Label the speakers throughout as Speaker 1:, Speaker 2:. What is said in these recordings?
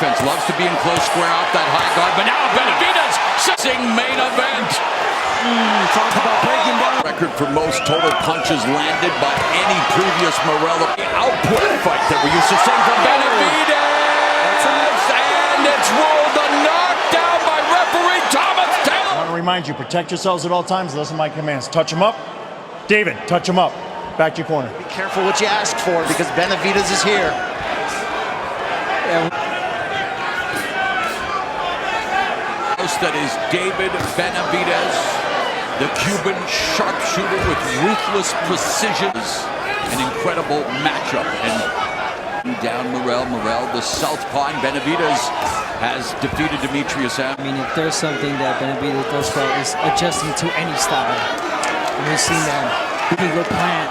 Speaker 1: defense. Loves to be in close, square out that high guard. But now Benavidez sitting main event.
Speaker 2: Talk about breaking down.
Speaker 1: Record for most total punches landed by any previous Morrell output fight that we used to see from Benavidez. And it's ruled a knockdown by referee Thomas Taylor.
Speaker 2: I want to remind you, protect yourselves at all times. Listen to my commands. Touch him up. David, touch him up. Back to your corner.
Speaker 3: Be careful what you ask for because Benavidez is here.
Speaker 1: That is David Benavidez, the Cuban sharpshooter with ruthless precision. An incredible matchup. And down Morrell, the southpaw, and Benavidez has defeated Demetrius.
Speaker 4: I mean, if there's something that Benavidez does well is adjusting to any style. And we've seen that really good plan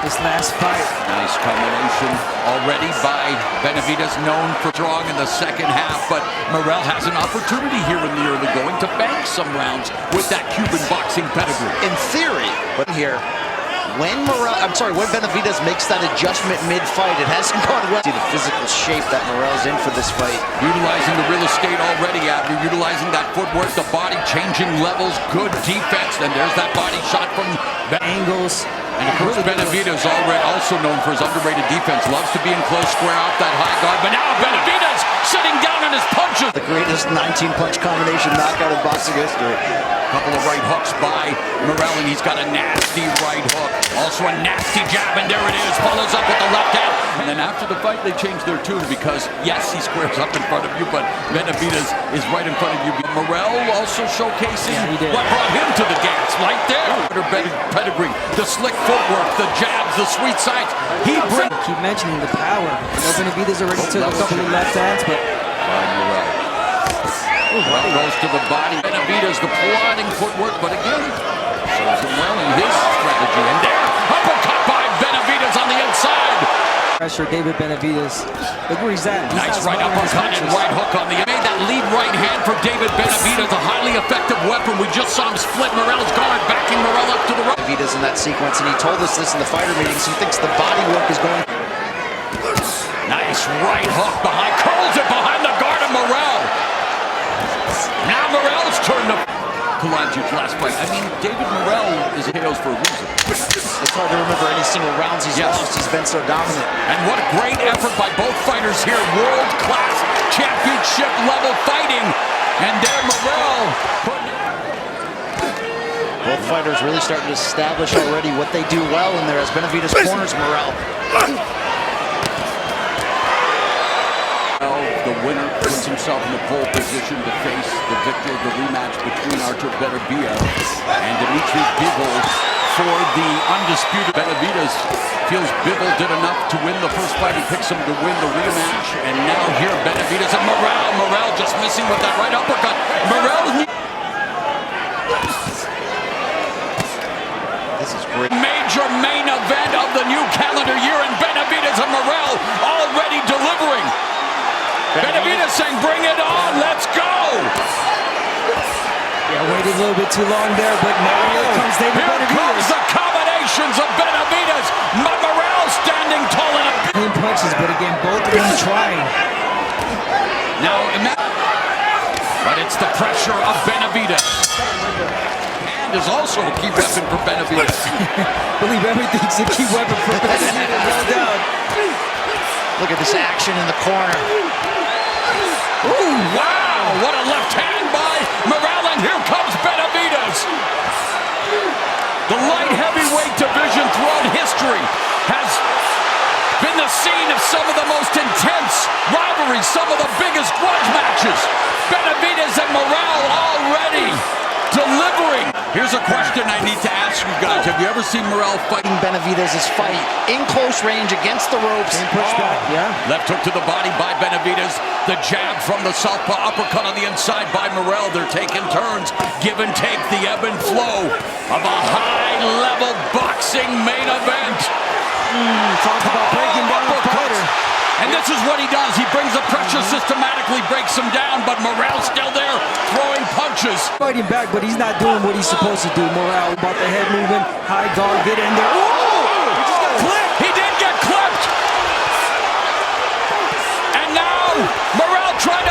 Speaker 4: this last fight.
Speaker 1: Nice combination already by Benavidez, known for strong in the second half, but Morrell has an opportunity here in the early going to bank some rounds with that Cuban boxing pedigree.
Speaker 3: In theory, but here, when Benavidez makes that adjustment mid-fight, it hasn't gone well. See the physical shape that Morrell's in for this fight.
Speaker 1: Utilizing the real estate already after utilizing that footwork, the body changing levels, good defense, and there's that body shot from
Speaker 4: angles.
Speaker 1: And of course, Benavidez already also known for his underrated defense. Loves to be in close, square out that high guard. But now Benavidez sitting down on his punches.
Speaker 3: The greatest 19-punch combination knockout in boxing history.
Speaker 1: A couple of right hooks by Morrell, and he's got a nasty right hook. Also a nasty jab, and there it is. Follows up with the left hand. And then after the fight, they changed their tune because, yes, he squares up in front of you, but Benavidez is right in front of you. Morrell also showcasing what brought him to the gas. Right there. Pedigree, the slick footwork, the jabs, the sweet sights. He brings.
Speaker 4: Keep mentioning the power. Benavidez already took a couple of left hands, but
Speaker 1: Morrell goes to the body. Benavidez, the plodding footwork, but again, shows him well in his strategy. And there, uppercut by Benavidez on the inside.
Speaker 4: Pressure, David Benavidez. Look where he's at.
Speaker 1: Nice right uppercut and right hook on the. Made that lead right hand for David Benavidez, a highly effective weapon. We just saw him split Morrell's guard, backing Morrell up to the right.
Speaker 3: Benavidez in that sequence, and he told us this in the fighter meetings. He thinks the body work is going.
Speaker 1: Nice right hook behind, curls it behind the guard of Morrell. Now Morrell's turn to Kalanjic last fight. I mean, David Morrell is KOs for a reason.
Speaker 3: It's hard to remember any single rounds he's lost. He's been so dominant.
Speaker 1: And what a great effort by both fighters here. World-class championship level fighting. And there Morrell.
Speaker 3: Both fighters really starting to establish already what they do well in there as Benavidez corners Morrell.
Speaker 1: The winner puts himself in the pole position to face the victor of the rematch between Artur Beterbiev and Dimitri Bivol for the undisputed. Benavidez feels Bivol did enough to win the first fight. He picks him to win the rematch. And now here Benavidez and Morrell just missing with that right uppercut. Morrell.
Speaker 3: This is great.
Speaker 1: Major main event of the new calendar year, and Benavidez and Morrell already delivering. Benavidez saying, bring it on, let's go!
Speaker 4: Yeah, waited a little bit too long there, but now here comes David Benavidez.
Speaker 1: Here comes the combinations of Benavidez. Morrell standing tall and up.
Speaker 4: Clean punches, but again, both of them trying.
Speaker 1: Now, but it's the pressure of Benavidez. And is also a key weapon for Benavidez.
Speaker 4: Believe everything's a key weapon for Benavidez, no doubt.
Speaker 3: Look at this action in the corner.
Speaker 1: Ooh, wow! What a left hand by Morrell, and here comes Benavidez. The light heavyweight division throughout history has been the scene of some of the most intense rivalries, some of the biggest grudge matches. Benavidez and Morrell already delivering. Here's a question I need to ask you guys. Have you ever seen Morrell fighting
Speaker 3: Benavidez's fight in close range against the ropes?
Speaker 1: Left hook to the body by Benavidez. The jab from the southpaw, uppercut on the inside by Morrell. They're taking turns. Give and take, the ebb and flow of a high-level boxing main event.
Speaker 4: Talk about breaking down the fighter.
Speaker 1: And this is what he does. He brings the pressure systematically, breaks him down, but Morrell's still there throwing punches.
Speaker 4: Fighting back, but he's not doing what he's supposed to do. Morrell about the head movement, high guard, get in there.
Speaker 1: Ooh! He just got clipped. He did get clipped. And now Morrell trying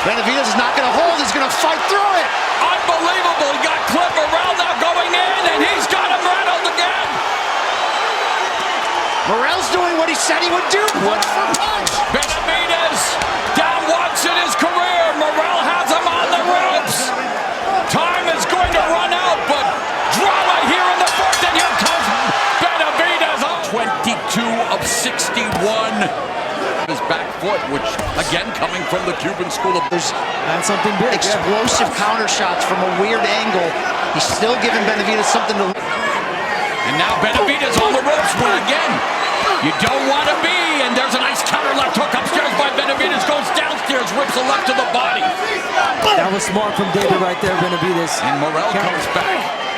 Speaker 3: Benavidez is not going to hold. He's going to fight through it.
Speaker 1: Unbelievable. He got Cliff Morrell now going in, and he's got him rattled again.
Speaker 3: Morrell's doing what he said he would do. Punch for punch.
Speaker 1: Benavidez down once in his career. Morrell has him on the ropes. Time is going to run out, but drama here in the fourth, and here comes Benavidez. 22 of 61. His back foot, which again coming from the Cuban school of
Speaker 3: There's
Speaker 4: And something big.
Speaker 3: explosive counter shots from a weird angle. He's still giving Benavidez something to.
Speaker 1: And now Benavidez on the ropes where again you don't want to be, and there's a nice counter left hook upstairs by Benavidez, goes downstairs, rips a left to the body.
Speaker 4: That was smart from David right there, Benavidez.
Speaker 1: And Morrell comes back.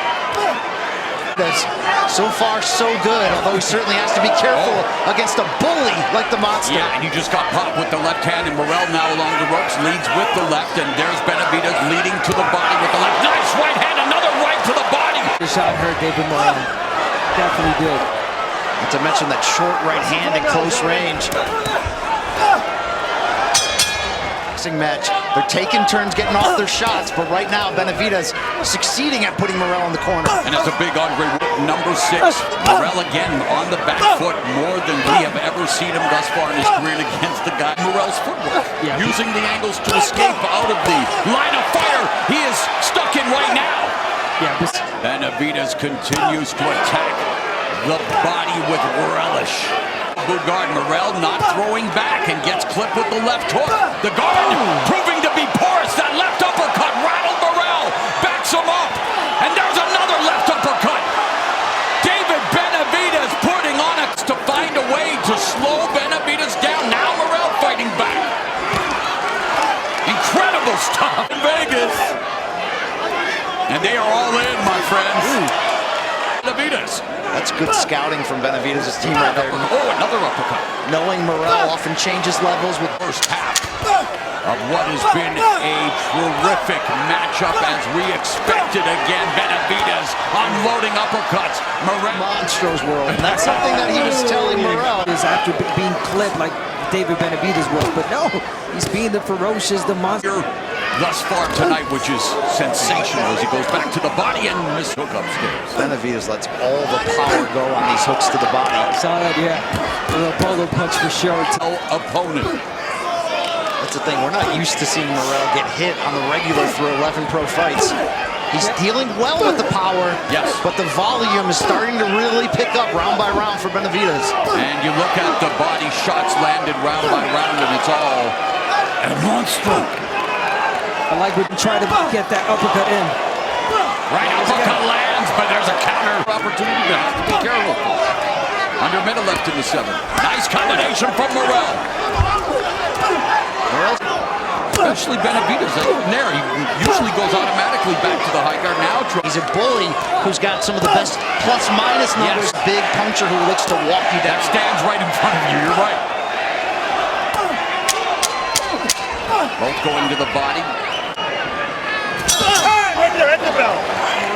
Speaker 3: So far, so good, although he certainly has to be careful against a bully like the Monster.
Speaker 1: Yeah, and you just got popped with the left hand, and Morrell now along the ropes leads with the left, and there's Benavidez leading to the body with the left. Nice right hand, another right to the body.
Speaker 4: The shot hurt David Morrell. Definitely did.
Speaker 3: Not to mention that short right hand in close range. Match. They're taking turns getting off their shots, but right now Benavidez succeeding at putting Morrell in the corner.
Speaker 1: And it's a big Andre, number 6. Morrell again on the back foot, more than we have ever seen him thus far in his career against the guy. Morrell's footwork, using the angles to escape out of the line of fire. He is stuck in right now. Benavidez continues to attack the body with relish. Guard Morrell not throwing back and gets clipped with the left hook. The guard proving to be porous. That left uppercut rattled Morrell, backs him up, and there's another left uppercut. David Benavidez putting on it to find a way to slow Benavidez down. Now Morrell fighting back. Incredible stuff in Vegas. And they are all in, my friends. Benavidez.
Speaker 3: That's good scouting from Benavidez' team right there.
Speaker 1: Oh, another uppercut.
Speaker 3: Knowing Morrell often changes levels with
Speaker 1: First half of what has been a terrific matchup as we expected again. Benavidez unloading uppercuts. Morrell.
Speaker 3: Monstro's world. And that's something that he was telling Morrell.
Speaker 4: Is after being clipped like David Benavidez was, but no, he's being the ferocious, the monster.
Speaker 1: Thus far tonight, which is sensational as he goes back to the body and miss hook upstairs.
Speaker 3: Benavidez lets all the power go on these hooks to the body.
Speaker 4: Saw that, yeah. A little polo punch for sure.
Speaker 1: Opponent.
Speaker 3: That's the thing, we're not used to seeing Morrell get hit on the regular through 11 pro fights. He's dealing well with the power,
Speaker 1: yes,
Speaker 3: but the volume is starting to really pick up round by round for Benavidez.
Speaker 1: And you look at the body shots landed round by round, and it's all a monster.
Speaker 4: I like when you try to get that uppercut in.
Speaker 1: Right uppercut lands, but there's a counter opportunity. You have to be careful. Under middle left in the 7. Nice combination from Morrell. Especially Benavidez there. He usually goes automatically back to the high guard now.
Speaker 3: He's a bully who's got some of the best plus-minus numbers.
Speaker 1: Yes.
Speaker 3: Big puncher who looks to walk you down.
Speaker 1: That stands right in front of you. You're right. Both going to the body.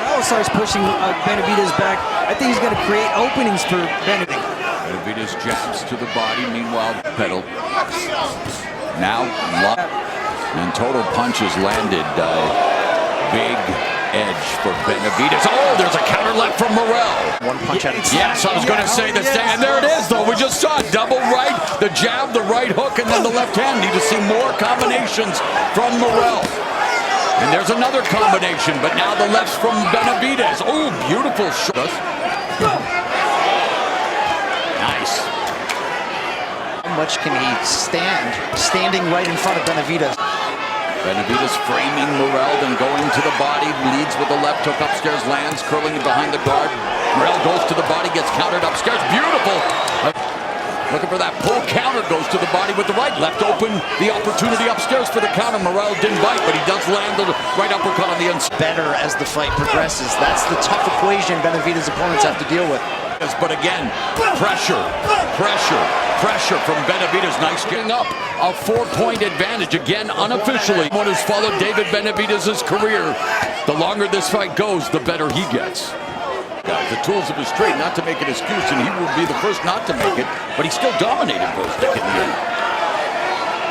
Speaker 4: Morrell starts pushing Benavidez back. I think he's going to create openings for Benavidez.
Speaker 1: Benavidez jabs to the body. Meanwhile, pedal. Now, and total punches landed. Big edge for Benavidez. Oh, there's a counter left from Morrell.
Speaker 3: One punch at a time.
Speaker 1: Yes, I was going to say the same. And there it is, though. We just saw it. Double right, the jab, the right hook, and then the left hand. Need to see more combinations from Morrell. And there's another combination, but now the left's from Benavidez. Oh, beautiful shot. Nice.
Speaker 3: How much can he stand? Standing right in front of Benavidez.
Speaker 1: Benavidez framing Morrell, then going to the body, leads with the left hook upstairs, lands, curling behind the guard. Morrell goes to the body, gets countered upstairs. Beautiful. Looking for that pull counter, goes to the body with the right. Left open, the opportunity upstairs for the counter. Morrell didn't bite, but he does land the right uppercut on the inside.
Speaker 3: Better as the fight progresses. That's the tough equation Benavidez' opponents have to deal with.
Speaker 1: But again, pressure from Benavidez. Nice getting up. A 4-point advantage, again, unofficially. One who's followed David Benavidez' career. The longer this fight goes, the better he gets. The tools of his trade, not to make an excuse, and he will be the first not to make it, but he still dominated Bostic in the end.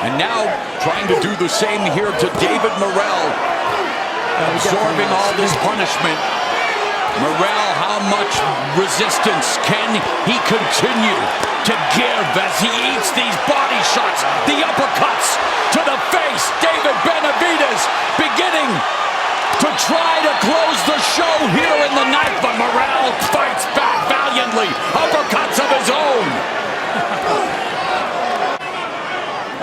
Speaker 1: And now trying to do the same here to David Morrell. Absorbing all this punishment. Morrell, how much resistance can he continue to give as he eats these body shots, the uppercuts to the face? David Benavidez beginning to try to close the show here in the night, but Morrell fights back valiantly. Uppercuts of his own.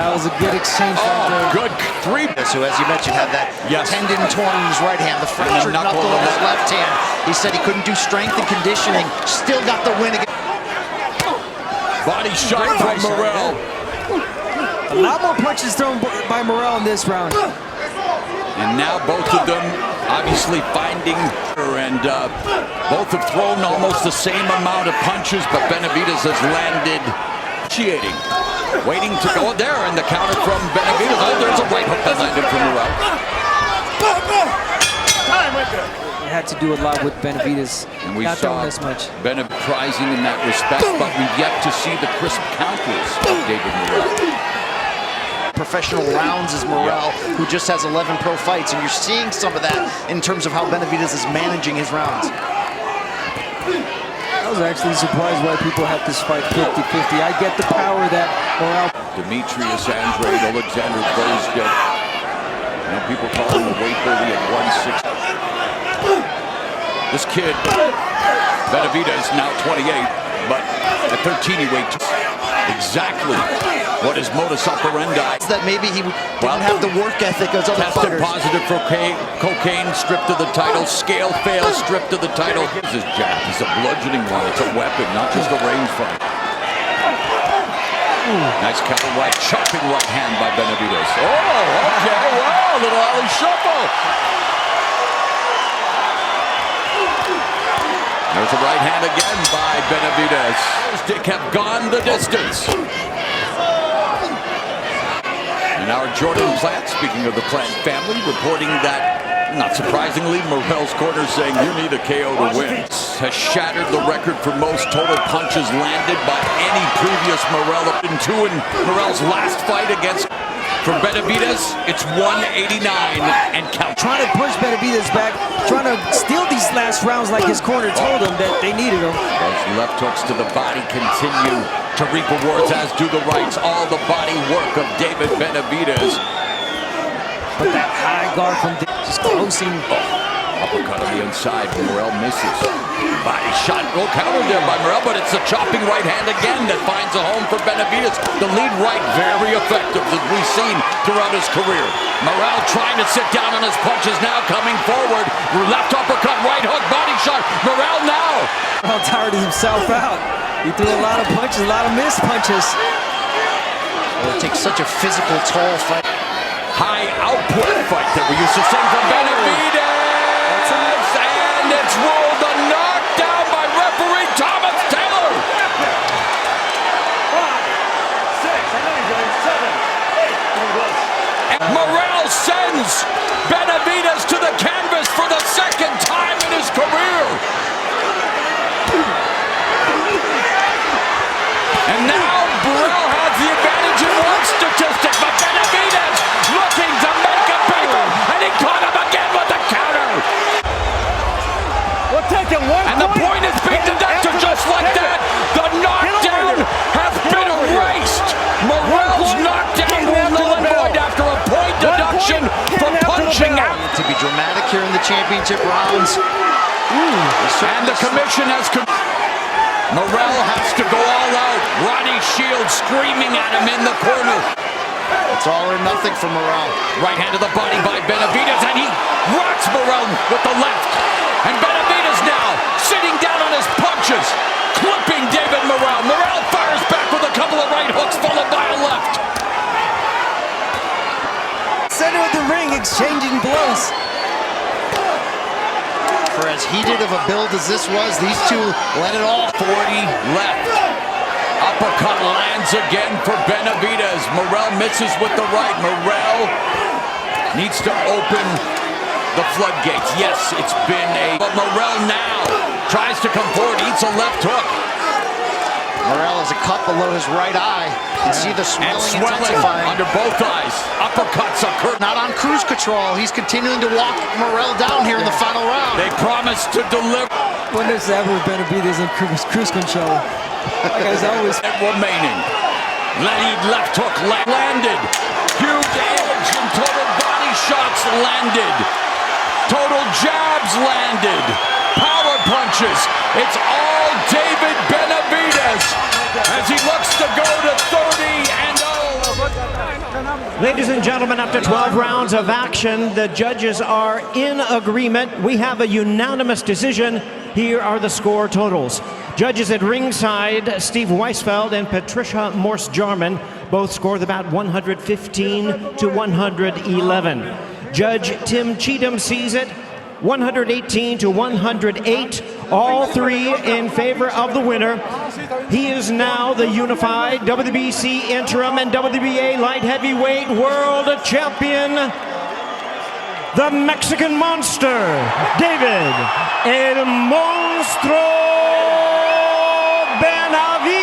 Speaker 4: That was a good exchange right there.
Speaker 1: Good three.
Speaker 3: So as you mentioned, had that tendon torn in his right hand, the fractured knuckle in his left hand. He said he couldn't do strength and conditioning. Still got the win again.
Speaker 1: Body shot from Morrell.
Speaker 4: A lot more punches thrown by Morrell in this round.
Speaker 1: And now both of them obviously finding her, and both have thrown almost the same amount of punches, but Benavidez has landed. Waiting to go there, and the counter from Benavidez. Oh, there's a right hook that landed from Morrell.
Speaker 4: They had to do a lot with Benavidez.
Speaker 1: And we
Speaker 4: not
Speaker 1: saw
Speaker 4: throwing as much.
Speaker 1: Benavidez prizing in that respect, but we've yet to see the crisp counters of David Morrell.
Speaker 3: Professional rounds is Morrell, who just has 11 pro fights, and you're seeing some of that in terms of how Benavidez is managing his rounds.
Speaker 4: I was actually surprised why people have this fight 50-50. I get the power that Morrell.
Speaker 1: Demetrius Andrade, Alexander Gvozdyk. You know, people call him the weight bully at 160. This kid, Benavidez, now 28, but at 13 he weighed exactly what his modus operandi.
Speaker 3: That maybe he didn't have the work ethic as other
Speaker 1: tested
Speaker 3: fighters.
Speaker 1: Positive for cocaine, stripped of the title. Scale fails, stripped of the title. His jab is a bludgeoning one. It's a weapon, not just a range fight. Nice counter right, chopping right hand by Benavidez. Oh, okay, wow, little alley shuffle. There's a right hand again by Benavidez. Dick have gone the distance. And our Jordan Plant, speaking of the Plant family, reporting that, not surprisingly, Morrell's corner saying you need a KO to win. Has shattered the record for most total punches landed by any previous Morrell. In two in Morrell's last fight against, for Benavidez, it's 189 and count.
Speaker 4: Trying to push Benavidez back, trying to steal these last rounds like his corner told him that they needed him.
Speaker 1: Those left hooks to the body continue to reap rewards, as do the rights. All the body work of David Benavidez.
Speaker 4: But that high guard from just closing.
Speaker 1: Uppercut on the inside, Morrell misses. Body shot, no counter there by Morrell, but it's a chopping right hand again that finds a home for Benavidez. The lead right, very effective, as we've seen throughout his career. Morrell trying to sit down on his punches now, coming forward. Left uppercut, right hook, body shot. Morrell now.
Speaker 4: Morrell tired himself out. He threw a lot of punches, a lot of missed punches.
Speaker 3: Well, it takes such a physical toll fight.
Speaker 1: High output fight that we used to see from Benavidez. And it's ruled a knockdown by referee Thomas Taylor. 5, 6, 7, 8. Morrell sends Benavidez to the canvas for the second time in his career. And now Morrell has the advantage in one statistic, but Benavidez looking to make a paper, and he caught him again with the counter. And the point is being deducted just like that. The knockdown has been erased. Morrell's knockdown will null and void after a point deduction for punching out.
Speaker 3: To be dramatic here in the championship rounds.
Speaker 1: And the commission has... Morrell has to go all out. Ronnie Shields screaming at him in the corner.
Speaker 3: It's all or nothing for Morrell.
Speaker 1: Right hand to the body by Benavidez, and he rocks Morrell with the left. And Benavidez now sitting down on his punches, clipping David Morrell. Morrell fires back with a couple of right hooks followed by a left.
Speaker 4: Center of the ring, exchanging blows.
Speaker 3: For as heated of a build as this was, these two let it all.
Speaker 1: 40 left. Uppercut lands again for Benavidez. Morrell misses with the right. Morrell needs to open the floodgates. Yes, it's been a... But Morrell now tries to come forward, eats a left hook.
Speaker 3: Morrell has a cut below his right eye. You can see the swelling intensifying.
Speaker 1: Under both eyes. Uppercuts occur.
Speaker 3: Not on cruise control. He's continuing to walk Morrell down here in the final round.
Speaker 1: They promise to deliver.
Speaker 4: When there's ever Benavidez in cruise control, like I always.
Speaker 1: Remaining. Left hook landed. Huge edge and total body shots landed. Total jabs landed. Power punches. It's all David Benavidez as he looks to go to 30-0.
Speaker 5: Ladies and gentlemen, after 12 rounds of action, the judges are in agreement. We have a unanimous decision. Here are the score totals. Judges at ringside, Steve Weisfeld and Patricia Morse-Jarman, both score the bout 115 to 111. Judge Tim Cheatham sees it 118 to 108, all three in favor of the winner. He is now the unified WBC Interim and WBA Light Heavyweight World Champion, the Mexican Monster, David El Monstruo Benavidez.